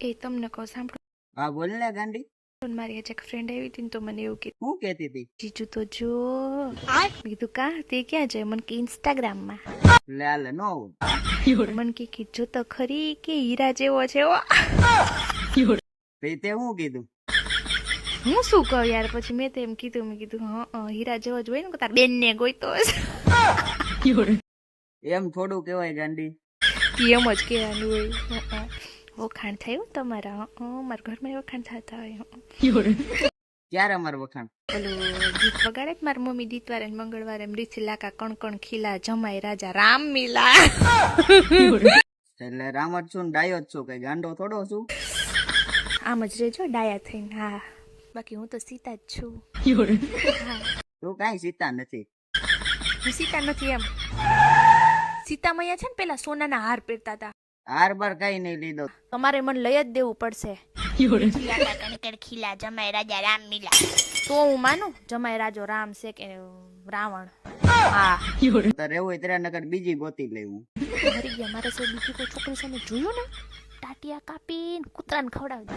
એ તમને કહો સાંભળો, હા બોલ ને ગાંડી, મારી આજે એક ફ્રેન્ડ આવી હતી ને તો મને એવું કીધું, શું કહેતી હતી? જીજુ તો જો. મેં કીધું કા તે ક્યાં છે? મને કે ઇન્સ્ટાગ્રામમાં. લે આલે નો મને કે જો તો ખરી કે હીરા જેવો છે હો. તે શું કીધું? હું શું કહું યાર, પછી મેં તો એમ કીધું, મેં કીધું હા હીરા જેવો જ હોય ને, તાર બેન ને ગોઈતો હશે. એમ થોડું કહેવાય ગાંડી. એમ જ કહેવાનું હોય. વખાણ થયું તમારા, મારા ઘરમાં વખાણ થતા હોય. ક્યારે અમાર વખાણ? પેલું ગીત વગાડે જ મારી મમ્મી દીતવારે ને મંગળવારે, મૃત્યુ લાકા કણ કણ ખીલા જમાઈ રાજા રામ મિલા. એટલે રામ જ છું ને ડાયો જ છું, કઈ ગાંડો થોડો છું. આમ જ રેજો ડાયા થઈને. હા બાકી હું તો સીતા જ છું. તું કઈ સીતા નથી. હું સીતા નથી એમ. સીતા મૈયા છે ને પેલા સોનાના હાર પહેરતા હતા. હાર બાર કઈ નહીં લીધો. તમારે મને લઈ જ દેવું પડશે. ખીલા જમાઈ રાજા રામ મિલા તો હું માનું જમાઈ રાજો રામ છે કે રાવણ. હા તારે એવું હોય ત્યારે નકર બીજી ગોતી લેવું. મરી ગયા મારે છે બીજી કોઈ છોકરી સામે જોયું ને, ટાટિયા કાપીને કૂતરાને ખવડાવી દે.